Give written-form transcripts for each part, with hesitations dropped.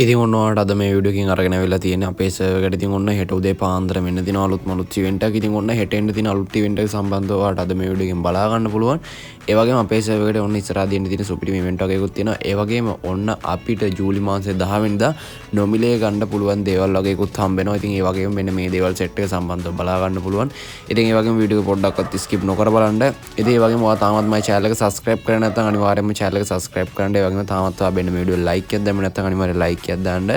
ඉතින් ඔන්නවට අද මේ වීඩියෝකින් අරගෙන වෙලා තියෙන අපේ සර්වර් එකට ඉතින් ඔන්න හෙට උදේ පාන්දර මෙන්න දින අලුත් ඉවෙන්ට් එකක්. ඉතින් ඔන්න හෙට එන්න තියෙන අලුත් ඉවෙන්ට් එක සම්බන්ධව ඔයාලට අද මේ වීඩියෝකින් බලා ගන්න පුළුවන්. ඒ වගේම අපේ සර්වර් එකට ඔන්න ඉස්සරහා දෙන්න තියෙන සුපිරි ඉවෙන්ට් එකකුත් තියෙනවා. ඒ වගේම ඔන්න අපිට ජූලි මාසේ 10 වෙනිදා නොමිලේ ගන්න පුළුවන් දේවල් වගේකුත් හම්බ වෙනවා. ඉතින් ඒ වගේම මෙන්න මේ දේවල් සෙට් එක සම්බන්ධව බලා ගන්න පුළුවන්. ඉතින් ඒ වගේම වීඩියෝ එක පොඩ්ඩක්වත් ස්කිප් නොකර බලන්න. ඉතින් ඒ වගේම ඔයා තාමත් මගේ channel එක subscribe කරේ නැත්නම් අනිවාර්යයෙන්ම channel එක subscribe කරන්න. ඒ වගේම තාමත් ඔයා මෙන්න මේ වීඩියෝ like එකක් දැම්මේ නැත්නම් අනිවාර්යයෙන් like එකක් දාන්න.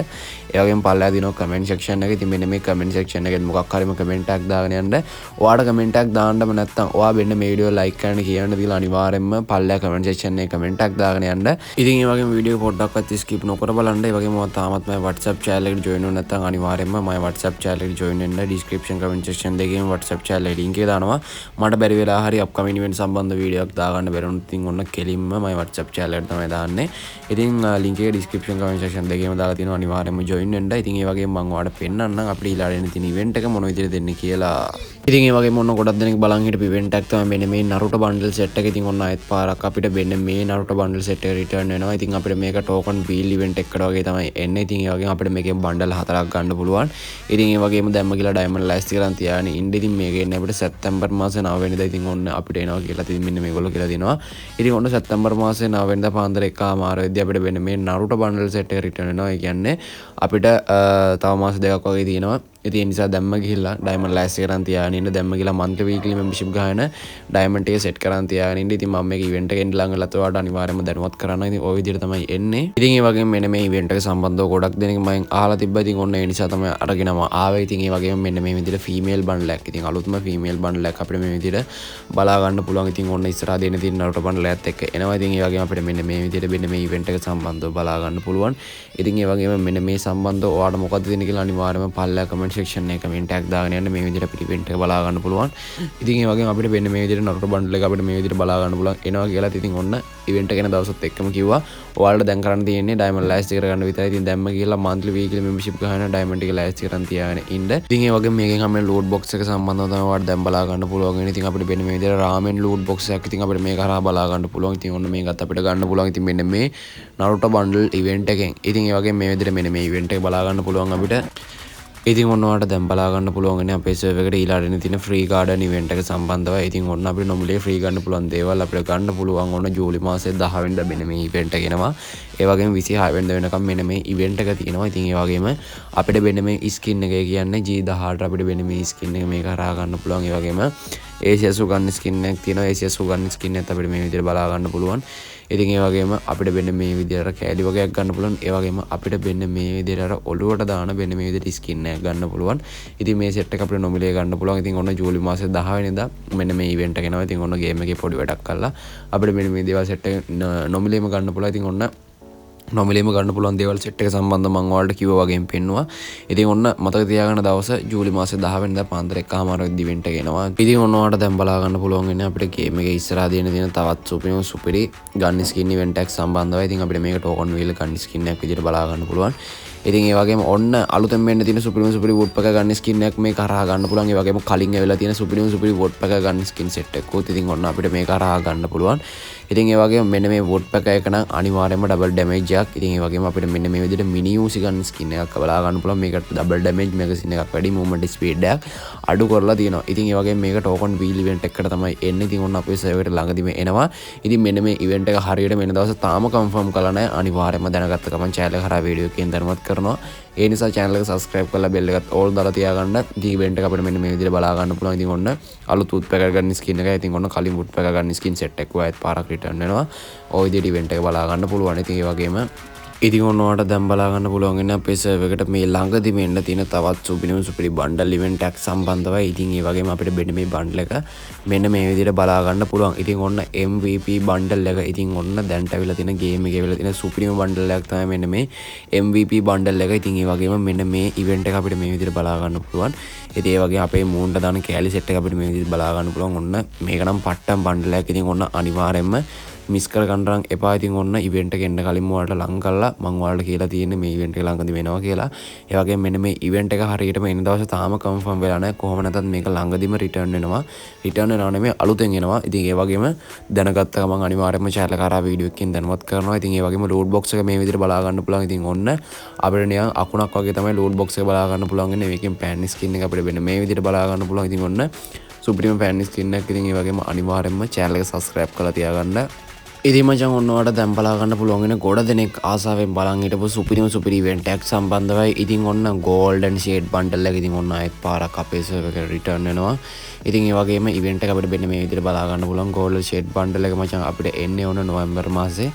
ඒ වගේම පල්ලෙහා දිනන කමෙන්ට් සෙක්ෂන් එකේ ඉතින් මෙන්න මේ කමෙන්ට් සෙක්ෂන් එකේ මොකක් හරිම කමෙන්ට් එකක් දාගෙන යන්න. ඔයාට කමෙන්ට් එකක් දාන්නම නැත්නම් ඔයා මෙන්න මේ වීඩියෝ like කරන්න කියන්න දීලා අනිවාර්යයෙන්ම පල්ලෙහා කමෙන්ට් සෙක්ෂන් එකේ කමෙන්ට් එකක් දාගෙන යන්න. ඉතින් ඒ වගේම වීඩියෝ පොඩ්ඩක්වත් ස්කිප් නොකර බලන්න. ඒ වගේම ඔයා තාමත් මගේ WhatsApp channel එකට join වෙන්න නැත්නම් අනිවාර්යයෙන්ම මගේ WhatsApp channel එකට join වෙන්න. description comment section දෙකේම WhatsApp channel එකේ link එක දානවා. මට බැරි වෙලා හරි upcoming event සම්බන්ධ වීඩියෝ එකක් දාගන්න බැරිවුණොත් ඉතින් ඔන්න කෙලින්ම මගේ WhatsApp channel එකට තමයි දාන්නේ. ඉතින් link එක description comment section දෙකේම දාලා තියෙනවා අනිවාර්යයෙන්ම join වෙන්න. ඉතින් ඒ වගේම මම ඔයාලට පෙන්නන්නම් අපිට ඊළඟ එන තියෙන event එක මොන විදිහට දෙන්නේ කියලා. ඉතින් ඒ වගේම ඔන්න ගොඩක් දෙනෙක් බලන් හිටපු event එකක් තමයි මෙන්න මේ Naruto bundle set එක. ඉතින් ඔන්න ආයෙත් පාරක් අපිට මෙන්න මේ Naruto bundle set එක return වෙනවා. ඉතින් අපිට මේක token wheel event එකකට වගේ තමයි එන්නේ. ඉතින් ඒ වගේම අපිට මේකෙන් bundle 4ක් ගන්න පුළුවන්. ඉතින් ඒ වගේම දැම්ම කියලා diamond ලෑස්ති කරන් තියාගෙන ඉන්න. ඉතින් මේක එන්නේ අපිට සැප්තැම්බර් මාසේ 9 වෙනිදා. ඉතින් ඔන්න අපිට එනවා කියලා ඉතින් මෙන්න මේගොල්ලෝ කියලා දෙනවා. ඉතින් ඔන්න සැප්තැම්බර් මාසේ 9 වෙනිදා පාන්දර 1:00 වෙද්දී අපිට මෙන්න මේ Naruto bundle set එක return වෙනවා. ඒ කියන්නේ අපිට තව මාස දෙකක් වගේ තියෙනවා. ඉතින් ඒ නිසා දැම්ම ගිහිල්ලා diamond ලෑස්ති කරන් තියාගෙන ඉන්න. දැම්ම ගිහලා monthly weekly membership ගහන diamond එක set කරන් තියාගෙන ඉන්න. ඉතින් මම මේක event එකෙන් ළඟ වෙලත් ඔයාලට අනිවාර්යයෙන්ම දැනුවත් කරන්න. ඉතින් ওই විදිහට තමයි එන්නේ. ඉතින් ඒ වගේම මෙන්න මේ event එක සම්බන්ධව ගොඩක් දෙනෙක් මම අහලා තිබ්බා. ඉතින් ඔන්න ඒ නිසා තමයි අරගෙනම ආවේ. ඉතින් ඒ වගේම මෙන්න මේ විදිහට female bundle එකක්. ඉතින් අලුත්ම female bundle එකක් අපිට මේ විදිහට බලා ගන්න පුළුවන්. ඉතින් ඔන්න ඉස්සරහා දෙන්න තියෙන Naruto bundle එකත් එක්ක එනවා. ඉතින් ඒ වගේම අපිට මෙන්න මේ විදිහට මෙන්න මේ event එක සම්බන්ධව බලා ගන්න පුළුවන්. ඉතින් ඒ වගේම මෙන්න මේ සම්බන්ධව ඔයාලට මොකක්ද දෙන්නේ කියලා අනිවාර්යයෙන්ම පල්ලෙහා comment section එකේ comment එකක් දාගෙන යන්න. මේ විදිහට අපිට event එක බලා ගන්න පුළුවන්. ඉතින් ඒ වගේම අපිට මෙන්න මේ විදිහට Naruto bundle එක අපිට මේ විදිහට බලා ගන්න පුළුවන් එනවා කියලා. ඉතින් ඔන්න event එක යන දවසත් එක්කම කිව්වා ඔයාලට දැන් කරන්න තියෙන්නේ diamond ලෑස්ති කරගන්න විතරයි. ඉතින් දැම්ම ගිහලා monthly weekly membership ගහන diamond එක ලෑස්ති කරන් තියාගෙන ඉන්න. ඉතින් ඒ වගේම මේකෙන් හැම loot box එක සම්බන්ධව තමයි ඔයාලට දැන් බලා ගන්න පුළුවන් වෙන්නේ. ඉතින් අපිට මෙන්න මේ විදිහට ramen loot box එකක් ඉතින් අපිට මේක හරහා බලා ගන්න පුළුවන්. ඉතින් ඔන්න මේකත් අපිට ගන්න පුළුවන්. ඉතින් මෙන්න මේ Naruto bundle event එකෙන්. ඉතින් ඒ වගේම මේ විදිහට මෙන්න මේ event එක බලා ගන්න පුළුවන් අපිට. ඉතින් ඔන්න ඔයාලට දැන් බලා ගන්න පුළුවන් අපේ සර්වර් එකට ඊළඟ එන තියෙන free garden event එක සම්බන්ධවයි. ඉතින් ඔන්න අපිට නොමිලේ free ගන්න පුළුවන් දේවල් අපිට ගන්න පුළුවන්. ඔන්න ජූලි මාසේ 10 වෙනිදා මෙන්න මේ event එක එනවා. ඒ වගේම 26 වෙනිදා වෙනකම් මෙන්න මේ event එක තියෙනවා. ඉතින් ඒ වගේම අපිට මෙන්න මේ skin එක කියන්නේ G18 අපිට මෙන්න මේ skin එක මේක හරහා ගන්න පුළුවන්. ඒ වගේම ACS ගන්න skin එකක් තියෙනවා. ACS ගන්න skin එකත් අපිට මේ විදිහට බලා ගන්න පුළුවන්. ඉතින් ඒ වගේම අපිට මෙන්න මේ විදිහට කෑලි වගේක් ගන්න පුළුවන්. ඒ වගේම අපිට මෙන්න මේ විදිහට ඔළුවට දාන මෙන්න මේ විදිහට ස්කින් එකක් ගන්න පුළුවන්. ඉතින් මේ සෙට් එක අපිට නොමිලේ ගන්න පුළුවන්. ඉතින් ඔන්න ජූලි මාසේ 10 වෙනිදා මෙන්න මේ ඉවෙන්ට් එක එනවා. ඉතින් ඔන්න ගේම් එකේ පොඩි වැඩක් කරලා අපිට මෙන්න මේ දේවල් සෙට් එක නොමිලේම ගන්න පුළුවන්. ඉතින් ඔන්න නොමිලේම ගන්න පුළුවන් දේවල් සෙට් එක සම්බන්ධව මම ඔයාලට කිව්වා වගේම පෙන්නුවා. ඉතින් ඔන්න මතක තියාගන්න දවස ජූලි මාසේ 10 වෙනිදා පාන්දර 1:00 වෙද්දී ඉවෙන්ට් එක එනවා. ඉතින් ඔන්න ඔයාලට දැන් බලා ගන්න පුළුවන් වෙන්නේ අපිට ගේම් එකේ ඉස්සරහා තියෙන තවත් සුපිරි ගන්න ස්කින් ඉවෙන්ට් එකක් සම්බන්ධවයි. ඉතින් අපිට මේක ටෝකන් වීල් ගන්න ස්කින් එකක් විදිහට බලා ගන්න පුළුවන්. ඉතින් ඒ වගේම ඔන්න අලුතෙන් මෙන්න තියෙන සුපිරි woodpecker ගන්න ස්කින් එකක් මේක හරහා ගන්න පුළුවන්. ඒ වගේම කලින් ඇවිල්ලා තියෙන සුපිරි woodpecker ගන්න ස්කින් සෙට් එකකුත් ඉතින් ඔන්න අපිට මේක හරහා ගන්න පුළුවන්. ඉතින් ඒ වගේම මෙන්න මේ woodpecker එක නම් අනිවාර්යයෙන්ම ඩබල් ඩැමේජ් එකක්. ඉතින් ඒ වගේම අපිට මෙන්න මේ විදිහට mini UC ගන්න ස්කින් එකක් බලා ගන්න පුළුවන්. මේකට ඩබල් ඩැමේජ් මැගසින් එකක් වැඩි movement speed එකක් අඩු කරලා තියෙනවා. ඉතින් ඒ වගේම මේක token wheel event එකකට තමයි එන්නේ. ඉතින් ඔන්න අපේ සර්වර් එකට ළඟදිම එනවා. ඉතින් මෙන්න මේ event එක හරියට මෙන්න දවස් තාම confirm කරලා නැහැ. අනිවාර්යයෙන්ම දැනගත්ත ගමන් channel එක හරහා වීඩියෝ එකෙන් දැනුවත් කරනවා. ඒ නිසා channel එක subscribe කරලා bell එකත් all දාලා තියාගන්න. ඉතින් event එක අපිට මෙන්න මේ විදිහට බලා ගන්න පුළුවන්. ඉතින් ඔන්න අලුත් woodpecker ගන්න skin එකයි. ඉතින් ඔන්න කලින් woodpecker ගන්න skin set එකක් වයත් පාරක් return වෙනවා. ওই විදිහට event එක බලා ගන්න පුළුවන්. ඉතින් ඒ වගේම ඉතින් ඔන්න ඔයාලට දැන් බලා ගන්න පුළුවන් වෙන්නේ අපේ සර්වර් එකට මේ ළඟදිම එන්න තියෙන තවත් සුපිරි බණ්ඩල් ඉවෙන්ට් එකක් සම්බන්ධවයි. ඉතින් ඒ වගේම අපිට මෙන්න මේ බණ්ඩල් එක මෙන්න මේ විදිහට බලා ගන්න පුළුවන්. ඉතින් ඔන්න MVP බණ්ඩල් එක. ඉතින් ඔන්න දැන්ට අවිලා තියෙන ගේම් එකේ වෙලා තියෙන සුපිරිම බණ්ඩල් එකක් තමයි මෙන්න මේ MVP බණ්ඩල් එක. ඉතින් ඒ වගේම මෙන්න මේ ඉවෙන්ට් එක අපිට මේ විදිහට බලා ගන්න පුළුවන්. ඉතින් ඒ වගේ අපේ මූන්ට දාන කෑලි සෙට් එක අපිට මේ විදිහට බලා ගන්න පුළුවන්. ඔන්න මේක නම් පට්ටම් බණ්ඩල් එකක්. ඉතින් ඔන්න අනිවාර්යයෙන්ම මිස් කරගන්න නම් එපා. ඉතින් ඔන්න ඉවෙන්ට් එක එන්න කලින් ඔයාලට ලං කරලා මම ඔයාලට කියලා තියෙන්නේ මේ ඉවෙන්ට් එක ළඟදී වෙනවා කියලා. ඒ වගේම මෙන්න මේ ඉවෙන්ට් එක හරියටම එන දවසේ තාම කන්ෆර්ම් වෙලා නැහැ. කොහොම නැතත් මේක ළඟදීම රිටර්න් වෙනවා. රිටර්න් වෙනවා නෙමෙයි අලුතෙන් එනවා. ඉතින් ඒ වගේම දැනගත්ත ගමන් අනිවාර්යයෙන්ම channel එක කරා වීඩියෝ එකකින් දැනුවත් කරනවා. ඉතින් ඒ වගේම loot box එක මේ විදිහට බලා ගන්න පුළුවන්. ඉතින් ඔන්න අපිට නිකන් අකුණක් වගේ තමයි loot box එක බලා ගන්න පුළුවන් ඉන්නේ. මේකෙන් pan skin එක අපිට වෙන මේ විදිහට බලා ගන්න පුළුවන්. ඉතින් ඔන්න සුප්‍රීම pan skin එකක්. ඉතින් ඒ වගේම අනිවාර්යයෙන්ම channel එක subscribe කරලා තියාගන්න. ඉතින් මචං ඔන්න ඔයාලට දැන් බලා ගන්න පුළුවන් වෙන ගොඩ දෙනෙක් ආසාවෙන් බලන් හිටපු සුපිරි ඉවෙන්ට් එකක් සම්බන්ධවයි. ඉතින් ඔන්න golden shade bundle එක ඉතින් ඔන්න ආයෙත් පාරක් අපේ සර්වර් එකට රිටර්න් වෙනවා. ඉතින් ඒ වගේම ඉවෙන්ට් එක අපිට මෙන්න මේ විදිහට බලා ගන්න පුළුවන්. golden shade bundle එක මචං අපිට එන්නේ ඔන්න නොවැම්බර් මාසේ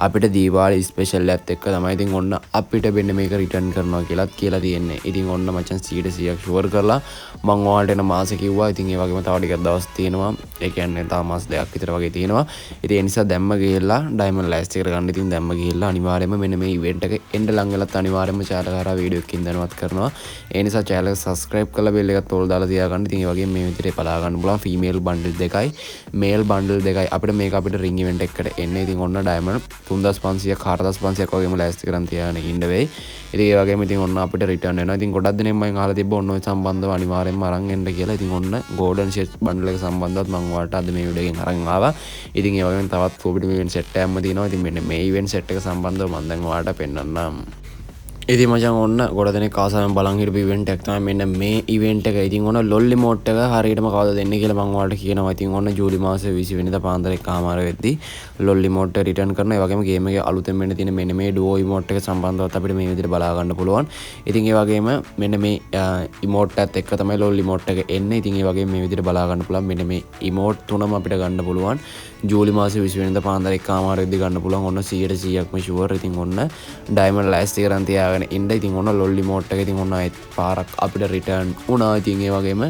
අපිට දීපාවලි ස්පෙෂල් එකත් එක්ක තමයි. ඉතින් ඔන්න අපිට මෙන්න මේක රිටර්න් කරනවා කියලාත් කියලා තියෙන්නේ. ඉතින් ඔන්න මචං 100% ෂුවර් කරලා මම ඔයාලට එන මාසේ කිව්වා. ඉතින් ඒ වගේම තව ටිකක් දවස් තියෙනවා. ඒ කියන්නේ තව මාස දෙකක් විතර වගේ තියෙනවා. ඉතින් ඒ නිසා දැම්ම ගිහලා ඩයමන්ඩ් ලෑස්ති කරගන්න. ඉතින් දැම්ම ගිහලා අනිවාර්යයෙන්ම මෙන්න මේ ඉවෙන්ට් එක එන්න ලඟ වෙලත් අනිවාර්යයෙන්ම channel එක කරා වීඩියෝ එකකින් දැනුවත් කරනවා. ඒ නිසා channel එක subscribe කරලා bell එකත් ඕල් දාලා තියාගන්න. ඉතින් ඒ වගේම මේ විදිහට බලා ගන්න පුළුවන් female bundle දෙකයි male bundle දෙකයි අපිට මේක අපිට ring event එකකට එන්නේ. ඉතින් ඔන්න diamond 3500ක් 4500ක් වගේම ලෑස්ති කරන් තියාගෙන ඉන්න වෙයි. ඉතින් ඒ වගේම ඉතින් ඔන්න අපිට return වෙනවා. ඉතින් ගොඩක් දෙනෙක් මම අහලා තිබ්බා ඔන්න ඔය සම්බන්ධව අනිවාර්යයෙන්ම අරන් එන්න කියලා. ඉතින් ඔන්න golden shade bundle එක සම්බන්ධවත් මම ඔයාලට අද මේ වීඩියෝ එකෙන් අරන් ආවා. ඉතින් ඒ වගේම තවත් කොපිට event set එකක්ම තියෙනවා. ඉතින් මෙන්න මේ event set එක සම්බන්ධව මම දැන් ඔයාලට පෙන්නන්නම්. ඉතින් මචං ඔන්න ගොඩ දෙනෙක් ආසාවෙන් බලන් හිටපු ඉවෙන්ට් එකක් තමයි මෙන්න මේ ඉවෙන්ට් එක. ඉතින් ඔන්න ලොල්ලි මෝඩ් එක හරියටම කවදාද දෙන්නේ කියලා මම ඔයාලට කියනවා. ඉතින් ඔන්න ජූලි මාසේ 20 වෙනිදා පාන්දර 1:00 වෙද්දී ලොල්ලි මෝඩ් එක රිටර්න් කරනවා. ඒ වගේම ගේම් එකේ අලුතෙන් වෙන්න තියෙන මෙන්න මේ ඩුවෝ ඉමෝට් එක සම්බන්ධවත් අපිට මේ විදිහට බලා ගන්න පුළුවන්. ඉතින් ඒ වගේම මෙන්න මේ ඉමෝට් එකත් එක්ක තමයි ලොල්ලි ඉමෝට් එක එන්නේ. ඉතින් ඒ වගේම මේ විදිහට බලා ගන්න පුළුවන්. මෙන්න මේ ඉමෝට් තුනම අපිට ගන්න පුළුවන්. ජූලි මාසේ 20 වෙනිදා පාන්දර 1:00 වෙද්දී ගන්න පුළුවන්. ඔන්න 100%ක්ම ෂුවර්. ඉතින් ඔන්න ඩයමන්ඩ් ලෑස්ති කරන් තියාගෙන ඉන්න. ඉතින් ඔන්න ලොල්ලි මෝට් එක ඉතින් ඔන්න ආයෙත් පාරක් අපිට රිටර්න් වුණා. ඉතින් ඒ වගේම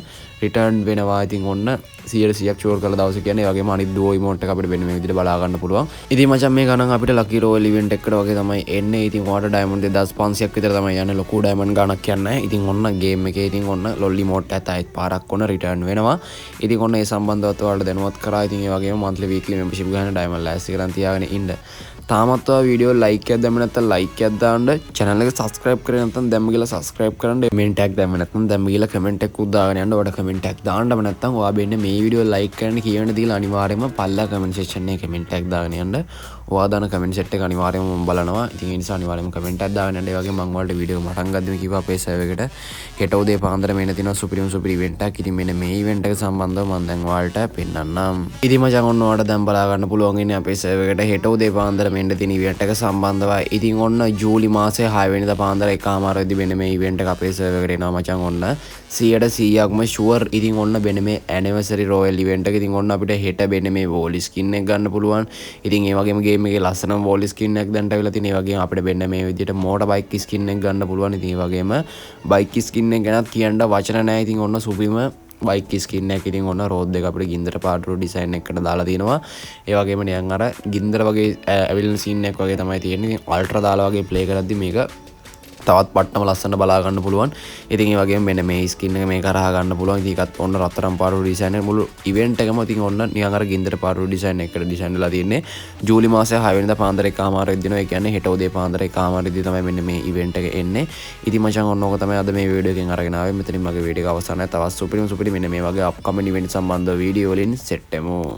රිටර්න් වෙනවා. ඉතින් ඔන්න 100%ක් ෂුවර් කරලා දවසේ කියන්නේ. ඒ වගේම අනිත් ඩුවෝ ඉමෝට් එක අපිට වෙන මේ විදිහට බලා ගන්න පුළුවන්. ඉතින් මචං මේ ගණන් අපිට ලකි රෝයල් ඉවෙන්ට් එකකට වගේ තමයි එන්නේ. ඉතින් ඔයාලට ඩයමන්ඩ් 2500ක් විතර තමයි යන්නේ. ලොකු ඩයමන්ඩ් ගණක් යන්නේ. ඉතින් ඔන්න ගේම් එකේ ඉතින් ඔන්න ලොල්ලි ඉමෝට් එකත් ආයෙත් පාරක් ඔන්න රිටර්න් වෙනවා. ඉතින් ඔන්න ඒ සම්බන්ධවත් ඔයාලට දැනුවත් කරා. ඉතින් ඒ වගේම monthly weekly membership ගන්න ඩයමන්ඩ් ලෑස්ති කරන් තියාගෙන ඉන්න. තාමත් ඔයා වීඩියෝ ලයික් එකක් දැම්ම නැත්නම් ලයික් එකක් දාන්න. channel එක subscribe කරේ නැත්නම් දැම්ම ගිහලා subscribe කරන්න. comment එකක් දැම්ම නැත්නම් දැම්ම ගිහලා comment එකක් උදාගෙන යන්න. ඔයාලට comment එකක් දාන්නම නැත්නම් ඔයා බෙන්නේ මේ වීඩියෝ like කරන්න කියවෙන දීලා අනිවාර්යයෙන්ම පල්ලා comment section එකේ comment එකක් දාගෙන යන්න. ඔයා දාන comment set එක අනිවාර්යයෙන්ම මම බලනවා. ඉතින් ඒ නිසා අනිවාර්යයෙන්ම comment එකක් දාගෙන යන්න. ඒ වගේම මම ඔයාලට වීඩියෝ මටන් ගද්දිම කිව්වා අපේ server එකට හෙට උදේ පාන්දර මෙන්න තියෙනවා සුපිරි event එකක්. ඉතින් මෙන්න මේ event එක සම්බන්ධව මම දැන් ඔයාලට පෙන්නන්නම්. ඉතින් මචං ඔන්න ඔයාලට දැන් බලා ගන්න පුළුවන් ඉන්නේ අපේ server එකට හෙට උදේ පාන්දර මෙන්න තියෙන event එක සම්බන්ධවයි. ඉතින් ඔන්න ජූලි මාසේ 6 වෙනිදා පාන්දර 1:00 වෙද්දී මෙන්න මේ event එක අපේ server එකට එනවා මචං. ඔන්න 100%ක්ම ෂුවර්. ඉතින් ඔන්න මෙන්න මේ anniversary royal event එක. ඉතින් ඔන්න අපිට හෙට මෙන්න මේ wall skin එක ගන්න පුළුවන්. ඉතින් ඒ වගේම ගේම් එකේ ලස්සනම wall skin එකක් දැන්ට අවිලා තියෙන. ඒ වගේම අපිට මෙන්න මේ විදිහට motor bike skin එක ගන්න පුළුවන්. ඉතින් ඒ වගේම bike skin එක ගැනත් කියන්න වචන නැහැ. ඉතින් ඔන්න සුපිරිම bike skin එක. ඉතින් ඔන්න road එක අපිට ගින්දර පාටු design එකකට දාලා තියෙනවා. ඒ වගේම නිකන් අර ගින්දර වගේ ඇවිල්න scene එකක් වගේ තමයි තියෙන්නේ. ඉතින් ultra දාලා වගේ play කරද්දි මේක තවත් පට්ටම ලස්සන බලා ගන්න පුළුවන්. ඉතින් ඒ වගේම මෙන්න මේ ස්කින් එක මේක කරා ගන්න පුළුවන්. ඉතින් ඒකත් ඔන්න රත්තරන් පාරු ඩිසයින් එක මුළු ඉවෙන්ට් එකම ඉතින් ඔන්න නිකන් අර ගින්දර පාරු ඩිසයින් එකකට ඩිසයින් වෙලා තියෙන්නේ. ජූලි මාසේ 6 වෙනිදා පාන්දර 1:00 වෙද්දිනවා. ඒ කියන්නේ හෙට උදේ පාන්දර 1:00 වෙද්දී තමයි මෙන්න මේ ඉවෙන්ට් එක එන්නේ. ඉතින් මචං ඔන්න ඕක තමයි අද මේ වීඩියෝ එකෙන් අරගෙන ආවේ. මෙතනින් මගේ වීඩියෝ එක අවසන් නැහැ. තවත් සුපිරිම මෙන්න මේ වගේ අප්කමින් ඉවෙන්ට් සම්බන්ධ වීඩියෝ වලින් සෙට් වෙමු.